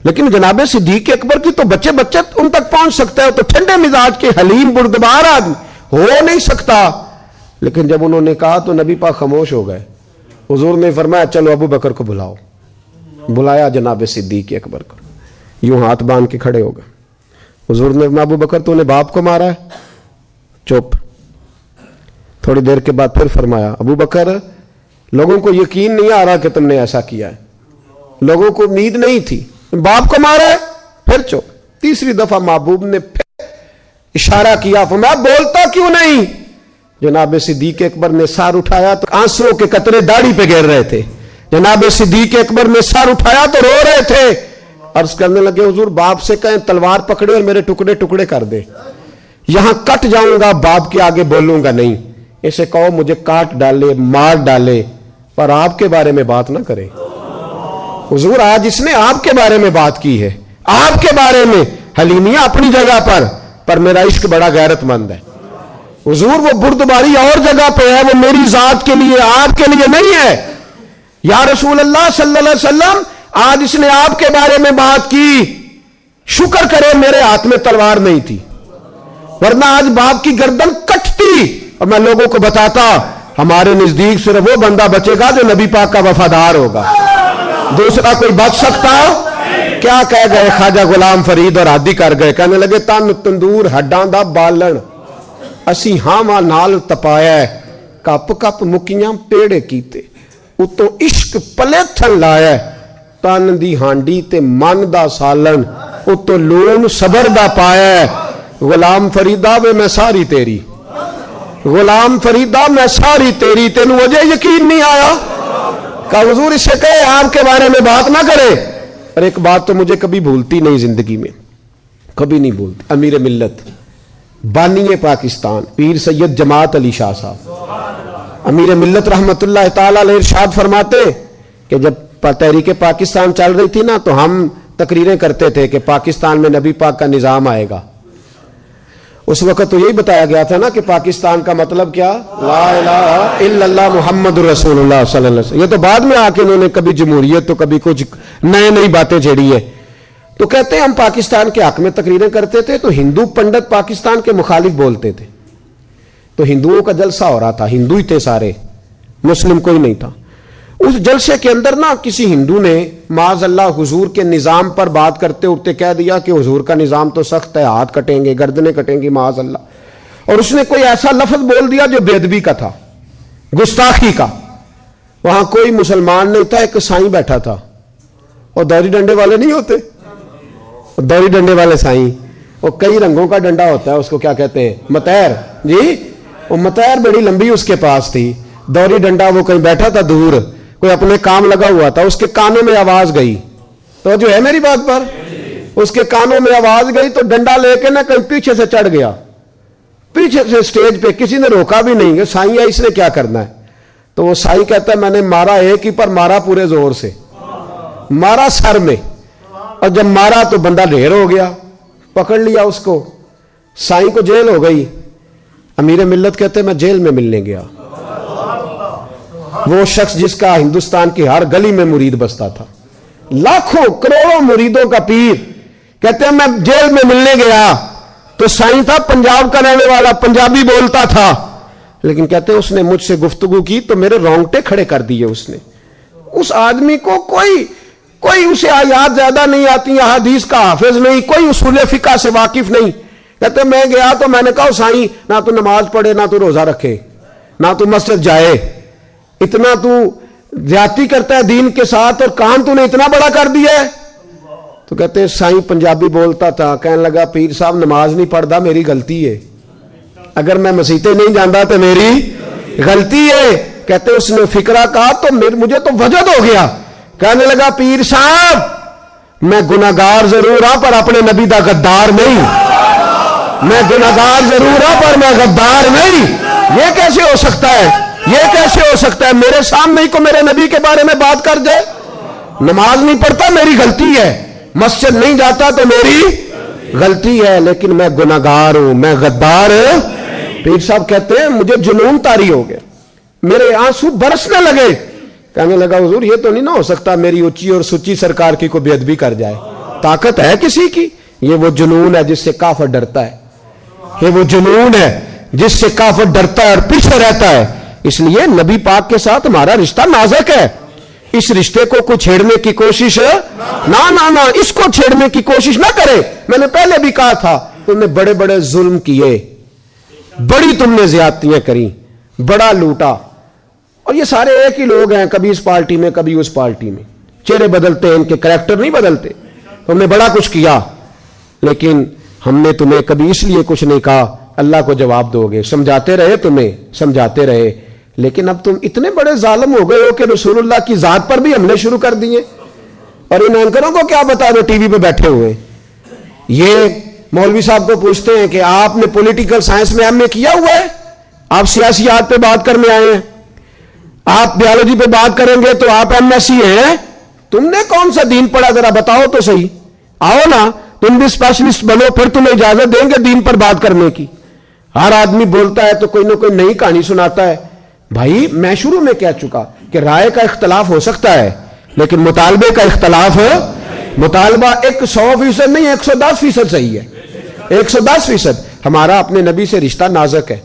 لیکن جناب صدیق اکبر کی تو بچے بچے ان تک پہنچ سکتا ہے، تو ٹھنڈے مزاج کے حلیم بردبار آدمی ہو نہیں سکتا۔ لیکن جب انہوں نے کہا تو نبی پاک خاموش ہو گئے، حضور نے فرمایا چلو ابو بکر کو بلاؤ، بلایا جناب صدیق اکبر کو، یوں ہاتھ باندھ کے کھڑے ہو گئے، حضور نے فرمایا ابو بکر تو نے باپ کو مارا ہے؟ چپ۔ تھوڑی دیر کے بعد پھر فرمایا ابو بکر لوگوں کو یقین نہیں آ رہا کہ تم نے ایسا کیا ہے، لوگوں کو امید نہیں تھی، باپ کو مارا ہے؟ پھر چپ۔ تیسری دفعہ محبوب نے پھر اشارہ کیا، فرمایا بولتا کیوں نہیں؟ جناب صدیق اکبر نے سر اٹھایا تو آنسوں کے قطرے داڑھی پہ گر رہے تھے، جناب صدیق اکبر نے سر اٹھایا تو رو رہے تھے، عرض کرنے لگے حضور باپ سے کہیں تلوار پکڑے اور میرے ٹکڑے ٹکڑے کر دے، یہاں کٹ جاؤں گا، باپ کے آگے بولوں گا نہیں، اسے کہو مجھے کاٹ ڈالے مار ڈالے پر آپ کے بارے میں بات نہ کرے۔ حضور آج اس نے آپ کے بارے میں بات کی ہے، آپ کے بارے میں، حلیمیہ اپنی جگہ پر میرا عشق بڑا غیرت مند ہے۔ حضور وہ بردباری اور جگہ پہ ہے، وہ میری ذات کے لیے آپ کے لیے نہیں ہے۔ یا رسول اللہ صلی اللہ علیہ وسلم آج اس نے آپ کے بارے میں بات کی، شکر کرے میرے ہاتھ میں تلوار نہیں تھی، ورنہ آج باپ کی گردن کٹتی اور میں لوگوں کو بتاتا ہمارے نزدیک صرف وہ بندہ بچے گا جو نبی پاک کا وفادار ہوگا، دوسرا کوئی بچ سکتا؟ کیا کہہ گئے خواجہ غلام فرید اور عادی کر گئے، کہنے لگے تن تندور ہڈاں دا بالن اسی ہاواں نال تپایا ہے، کپ کپ مکیاں پیڑے کیتے اتوں عشق پلیتھن لایا ہے، تن دی ہانڈی تے من دا سالن اتو لون صبر دا پایا ہے غلام فریدہ وے میں ساری تیری غلام فریدہ میں ساری تیری تینوں وجہ یقین نہیں آیا کہ حضور اس سے کہے آپ کے بارے میں بات نہ کرے. اور ایک بات تو مجھے کبھی بھولتی نہیں زندگی میں, کبھی نہیں بھولتی. امیر ملت بانی پاکستان پیر سید جماعت علی شاہ صاحب امیر ملت رحمت اللہ تعالی علیہ ارشاد فرماتے کہ جب تحریک پاکستان چل رہی تھی نا تو ہم تقریریں کرتے تھے کہ پاکستان میں نبی پاک کا نظام آئے گا. اس وقت تو یہی بتایا گیا تھا نا کہ پاکستان کا مطلب کیا, لا الہ الا اللہ محمد رسول اللہ صلی اللہ علیہ وسلم. یہ تو بعد میں آ کے انہوں نے کبھی جمہوریت تو کبھی کچھ نئی باتیں چھیڑی ہے. تو کہتے ہیں ہم پاکستان کے حق میں تقریریں کرتے تھے تو ہندو پنڈت پاکستان کے مخالف بولتے تھے, تو ہندوؤں کا جلسہ ہو رہا تھا, ہندو ہی تھے سارے, مسلم کوئی نہیں تھا. اس جلسے کے اندر نا کسی ہندو نے معاذ اللہ حضور کے نظام پر بات کرتے اٹھتے کہہ دیا کہ حضور کا نظام تو سخت ہے, ہاتھ کٹیں گے, گردنیں کٹیں گی معاذ اللہ. اور اس نے کوئی ایسا لفظ بول دیا جو بے ادبی کا تھا, گستاخی کا. وہاں کوئی مسلمان نہیں تھا, ایک سائیں بیٹھا تھا, اور دوری ڈنڈے والے نہیں ہوتے, دوری ڈنڈے والے سائیں, وہ کئی رنگوں کا ڈنڈا ہوتا ہے, اس کو کیا کہتے ہیں, متیر. جی وہ متیر بڑی لمبی اس کے پاس تھی, دوری ڈنڈا. وہ کہیں بیٹھا تھا دور, کوئی اپنے کام لگا ہوا تھا, اس کے کانوں میں آواز گئی, تو جو ہے میری بات پر, اس کے کانوں میں آواز گئی تو ڈنڈا لے کے نا کہیں پیچھے سے چڑھ گیا, پیچھے سے سٹیج پہ, کسی نے روکا بھی نہیں. سائیں ہے, اس نے کیا کرنا ہے. تو وہ سائیں کہتا ہے میں نے مارا ایک ہی پر, مارا پورے زور سے, مارا سر میں, اور جب مارا تو بندہ ڈھیر ہو گیا, پکڑ لیا اس کو, سائیں کو جیل ہو گئی. امیر ملت کہتے ہیں میں جیل میں ملنے گیا, وہ شخص جس کا ہندوستان کی ہر گلی میں مرید بستا تھا, لاکھوں کروڑوں مریدوں کا پیر. کہتے ہیں میں جیل میں ملنے گیا تو سائیں تھا پنجاب کا رہنے والا, پنجابی بولتا تھا, لیکن کہتے ہیں اس نے مجھ سے گفتگو کی تو میرے رونگٹے کھڑے کر دیے. اس نے, اس آدمی کو کوئی اسے آیات زیادہ نہیں آتی, حدیث کا حافظ نہیں, کوئی اصول فقہ سے واقف نہیں. کہتے ہیں میں گیا تو میں نے کہا سائیں نہ تو نماز پڑھے, نہ تو روزہ رکھے, نہ تو مسجد جائے, اتنا تو زیادتی کرتا ہے دین کے ساتھ, اور کام تو نے اتنا بڑا کر دیا ہے. تو کہتے ہیں سائیں پنجابی بولتا تھا, کہنے لگا پیر صاحب نماز نہیں پڑھتا میری غلطی ہے, اگر میں مسیطے نہیں جانتا تو میری غلطی ہے. کہتے ہیں اس نے فکرہ کہا تو مجھے تو وجد ہو گیا. کہنے لگا پیر صاحب میں گناہگار ضرور ہاں پر اپنے نبی دا غدار نہیں, میں گناہگار ضرور ہاں پر میں غدار نہیں. یہ کیسے ہو سکتا ہے, یہ کیسے ہو سکتا ہے, میرے سامنے ہی کو میرے نبی کے بارے میں بات کر دے. نماز نہیں پڑھتا میری غلطی ہے, مسجد نہیں جاتا تو میری غلطی ہے, لیکن میں گناہگار ہوں, میں غدار ہوں. پیر صاحب کہتے ہیں مجھے جنون طاری ہو گیا, میرے آنسو برسنے لگے. کہنے لگا حضور یہ تو نہیں نہ ہو سکتا میری اونچی اور سچی سرکار کی کوئی بے ادبی کر جائے, طاقت ہے کسی کی. یہ وہ جنون ہے جس سے کافر ڈرتا ہے, یہ وہ جنون ہے جس سے کافر ڈرتا ہے اور پیچھے رہتا ہے. اس لیے نبی پاک کے ساتھ ہمارا رشتہ نازک ہے, اس رشتے کو کوئی چھیڑنے کی کوشش نہ اس کو چھیڑنے کی کوشش نہ کرے. میں نے پہلے بھی کہا تھا تم نے بڑے بڑے ظلم کیے, بڑی تم نے زیادتیاں کری, بڑا لوٹا, اور یہ سارے ایک ہی لوگ ہیں, کبھی اس پارٹی میں کبھی اس پارٹی میں, چہرے بدلتے ہیں, ان کے کریکٹر نہیں بدلتے. تم نے بڑا کچھ کیا, لیکن ہم نے تمہیں کبھی اس لیے کچھ نہیں کہا اللہ کو جواب دو گے, سمجھاتے رہے, تمہیں سمجھاتے رہے, لیکن اب تم اتنے بڑے ظالم ہو گئے ہو کہ رسول اللہ کی ذات پر بھی ہم نے شروع کر دیے. اور ان اینکروں کو کیا بتا دو ٹی وی پہ بیٹھے ہوئے, یہ مولوی صاحب کو پوچھتے ہیں کہ آپ نے پولیٹیکل سائنس میں ایم اے کیا ہوا ہے, آپ سیاسیات پہ بات کرنے آئے ہیں, آپ بیالوجی پہ بات کریں گے تو آپ ایم ایس سی ہیں, تم نے کون سا دین پڑھا ذرا بتاؤ تو صحیح, آؤ نا تم بھی اسپیشلسٹ بنو, پھر تمہیں اجازت دیں گے دین پر بات کرنے کی. ہر آدمی بولتا ہے تو کوئی نہ کوئی نئی کہانی سناتا ہے. بھائی میں شروع میں کہہ چکا کہ رائے کا اختلاف ہو سکتا ہے, لیکن مطالبے کا اختلاف ہے. مطالبہ 100% نہیں 110% صحیح ہے, 110%. ہمارا اپنے نبی سے رشتہ نازک ہے,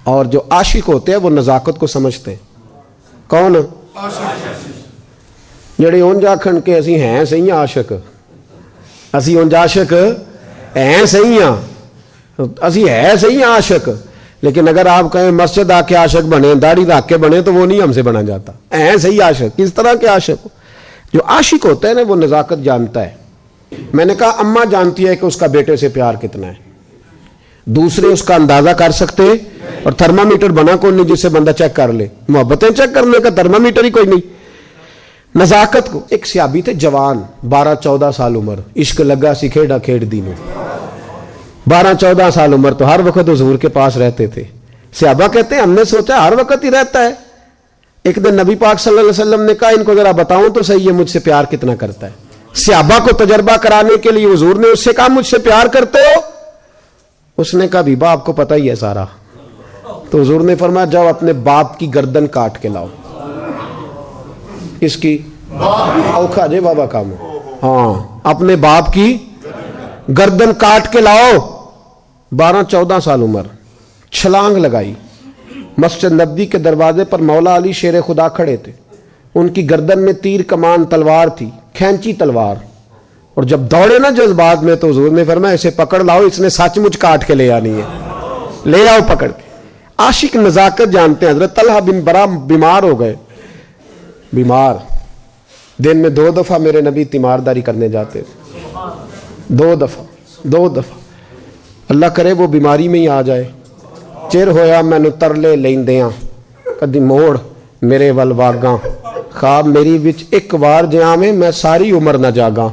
اور جو عاشق ہوتے ہیں وہ نزاکت کو سمجھتے ہیں. کون جڑے اونج آکھن کے اسی ہیں صحیح عاشق, اسی اونج عاشق ہیں صحیح ہاں, اسی ہے صحیح عاشق, لیکن اگر آپ کہیں مسجد آ کے عاشق بنے, داڑھی رکھ کے بنے, تو وہ نہیں ہم سے بنا جاتا. ہیں صحیح عاشق, کس طرح کے عاشق ہو, جو عاشق ہوتا ہے نا وہ نزاکت جانتا ہے. میں نے کہا اماں جانتی ہے کہ اس کا بیٹے سے پیار کتنا ہے, دوسرے اس کا اندازہ کر سکتے ہیں. اور تھرمامیٹر بنا کون نہیں جس سے بندہ چیک کر لے, محبتیں چیک کرنے کا تھرمامیٹر ہی کوئی نہیں. نزاکت کو, ایک صحابی تھے جوان 12-14 سال عمر, عشق لگا سی کھیڑا کھیڑ دینوں, 12-14 سال عمر تو ہر وقت حضور کے پاس رہتے تھے. صحابہ کہتے ہیں ہم نے سوچا ہر وقت ہی رہتا ہے. ایک دن نبی پاک صلی اللہ علیہ وسلم نے کہا ان کو ذرا بتاؤں تو صحیح ہے مجھ سے پیار کتنا کرتا ہے. صحابہ کو تجربہ کرانے کے لیے حضور نے اس سے کہا مجھ سے پیار کرتے ہو؟ اس نے کہا بیبا آپ کو پتہ ہی ہے سارا. تو حضور نے فرمایا جاؤ اپنے باپ کی گردن کاٹ کے لاؤ. اس کی اوکھا جے بابا کام, ہاں اپنے باپ کی گردن کاٹ کے لاؤ. 12-14 سال عمر, چھلانگ لگائی. مسجد نبوی کے دروازے پر مولا علی شیر خدا کھڑے تھے, ان کی گردن میں تیر کمان تلوار تھی, کھینچی تلوار. اور جب دوڑے نا جذبات میں تو حضور نے فرمایا اسے پکڑ لاؤ, اس نے سچ مچ کاٹ کے لے آنی ہے, لے آؤ پکڑ کے. عاشق نزاکت جانتے ہیں. حضرت طلحہ بن برا بیمار ہو گئے, بیمار, دن میں 2 دفعہ میرے نبی تیمارداری کرنے جاتے تھے, 2 دفعہ. اللہ کرے وہ بیماری میں ہی آ جائے. چر ہویا مینو ترلے لیندیاں کدی موڑ میرے ول واگاں, خواب میری وچ ایک وار جہاں میں ساری عمر نہ جاگاں.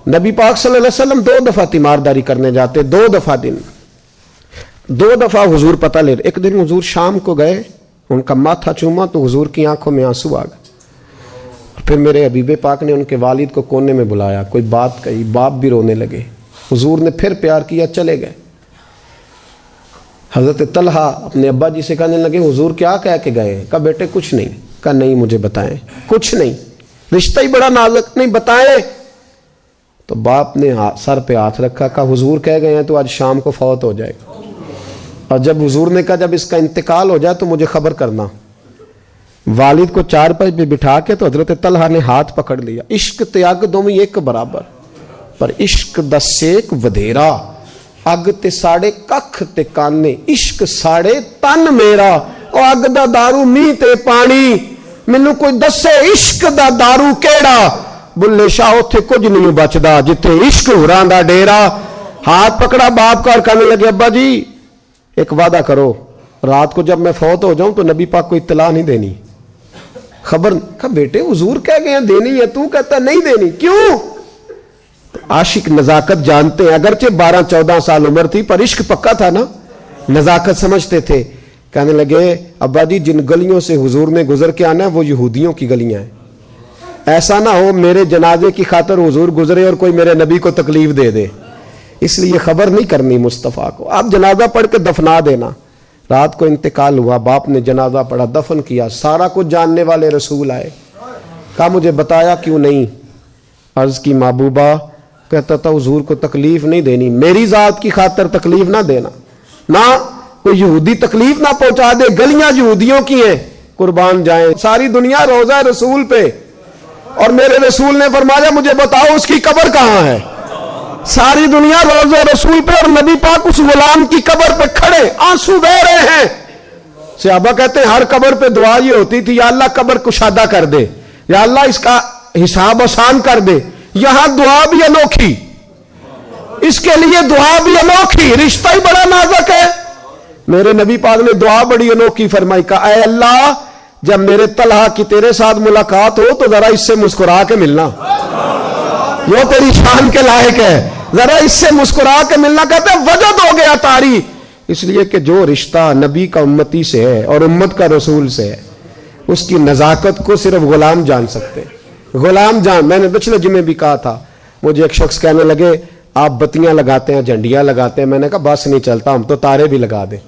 نبی پاک صلی اللہ علیہ وسلم 2 دفعہ تیمارداری کرنے جاتے, 2 دفعہ دن, 2 دفعہ حضور پتہ لے. ایک دن حضور شام کو گئے, ان کا ماتھا چوما تو حضور کی آنکھوں میں آنسو آ گئے. پھر میرے حبیب پاک نے ان کے والد کو کونے میں بلایا, کوئی بات کہی, باپ بھی رونے لگے. حضور نے پھر پیار کیا, چلے گئے. حضرت طلحہ اپنے ابا جی سے کہنے لگے حضور کیا کہہ کے گئے؟ کہا بیٹے کچھ نہیں. کہا نہیں مجھے بتائیں. کچھ نہیں, رشتہ ہی بڑا نازک, نہیں بتائیں. تو باپ نے سر پہ ہاتھ رکھا, کہا حضور کہہ گئے ہیں تو آج شام کو فوت ہو جائے گا. اور جب حضور نے کہا جب اس کا انتقال ہو جائے تو مجھے خبر کرنا. والد کو چارپائی پہ بٹھا کے تو حضرت طلحہ نے ہاتھ پکڑ لیا. عشق تیاگ دومی ایک برابر, پر عشق دا سیک ودھیرا, اگ تے ساڑے ککھ تے کانے, عشق ساڑے تن میرا, او اگ دا دارو می تے پانی, مینوں کوئی دسے عشق دا دارو کیڑا, بلے شاہ اتھے کچھ نہیں بچدا جتھے عشق ہوراں دا ڈیرا. ہاتھ پکڑا باپ کا اور کہنے لگے ابا جی ایک وعدہ کرو, رات کو جب میں فوت ہو جاؤں تو نبی پاک کو اطلاع نہیں دینی, خبر. کہا بیٹے حضور کہہ گئے ہیں دینی ہے, تو کہتا نہیں دینی, کیوں؟ عاشق نزاکت جانتے ہیں. اگرچہ 12-14 سال عمر تھی پر عشق پکا تھا نا, نزاکت سمجھتے تھے. کہنے لگے ابا جی جن گلیوں سے حضور نے گزر کے آنا ہے وہ یہودیوں کی گلیاں ہیں, ایسا نہ ہو میرے جنازے کی خاطر حضور گزرے اور کوئی میرے نبی کو تکلیف دے دے, اس لیے خبر نہیں کرنی مصطفیٰ کو, آپ جنازہ پڑھ کے دفنا دینا. رات کو انتقال ہوا, باپ نے جنازہ پڑھا, دفن کیا. سارا کچھ جاننے والے رسول آئے, کہا مجھے بتایا کیوں نہیں؟ عرض کی محبوبہ, کہتا تھا حضور کو تکلیف نہیں دینی, میری ذات کی خاطر تکلیف نہ دینا, نہ کوئی یہودی تکلیف نہ پہنچا دے, گلیاں یہودیوں کی ہیں, قربان جائیں. ساری دنیا روضہ رسول پہ, اور میرے رسول نے فرمایا مجھے بتاؤ اس کی قبر کہاں ہے. ساری دنیا روضہ رسول پہ, اور نبی پاک اس غلام کی قبر پہ کھڑے آنسو بہ رہے ہیں. صحابہ کہتے ہیں ہر قبر پہ دعا یہ ہوتی تھی یا اللہ قبر کشادہ کر دے, یا اللہ اس کا حساب آسان کر دے. یہاں دعا بھی انوکھی, اس کے لیے دعا بھی انوکھی, رشتہ ہی بڑا نازک ہے. میرے نبی پاک نے دعا بڑی انوکھی فرمائی, کہا اے اللہ جب میرے طلحہ کی تیرے ساتھ ملاقات ہو تو ذرا اس سے مسکرا کے ملنا, وہ تیری شان کے لائق ہے, ذرا اس سے مسکرا کے ملنا. کہتے ہیں وجد ہو گیا طاری, اس لیے کہ جو رشتہ نبی کا امتی سے ہے اور امت کا رسول سے ہے اس کی نزاکت کو صرف غلام جان سکتے ہیں. غلام جان. میں نے پچھلے جمعے بھی کہا تھا, مجھے ایک شخص کہنے لگے آپ بتیاں لگاتے ہیں, جھنڈیاں لگاتے ہیں. میں نے کہا بس نہیں چلتا, ہم تو تارے بھی لگا دیں,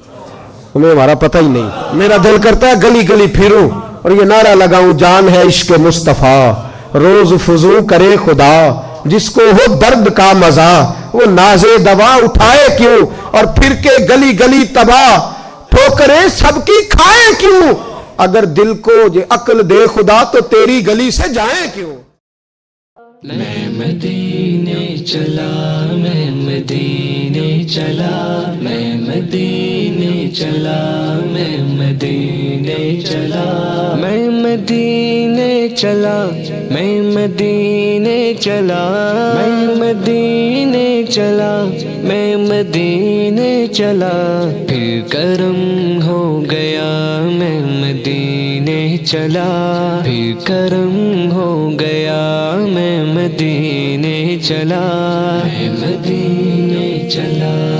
ہمیں ہمارا پتہ ہی نہیں. میرا دل کرتا ہے گلی گلی پھروں اور یہ نعرہ لگاؤں, جان ہے عشق مصطفیٰ روز فضو کرے خدا, جس کو ہو درد کا مزہ وہ نازے دوا اٹھائے کیوں, اور پھر کے گلی گلی تباہ ٹھوکریں سب کی کھائے کیوں, اگر دل کو یہ عقل دے خدا تو تیری گلی سے جائیں کیوں. میں مدینے چلا, میں مدینے چلا, میں مدینے چلا, میں مدینے چلا, میں مدینے چلا میں مدینے چلا میں مدینے چلا میں مدینے چلا پھر کرم ہو گیا میں مدینے چلا پھر کرم ہو گیا میں مدینے چلا میں مدینے چلا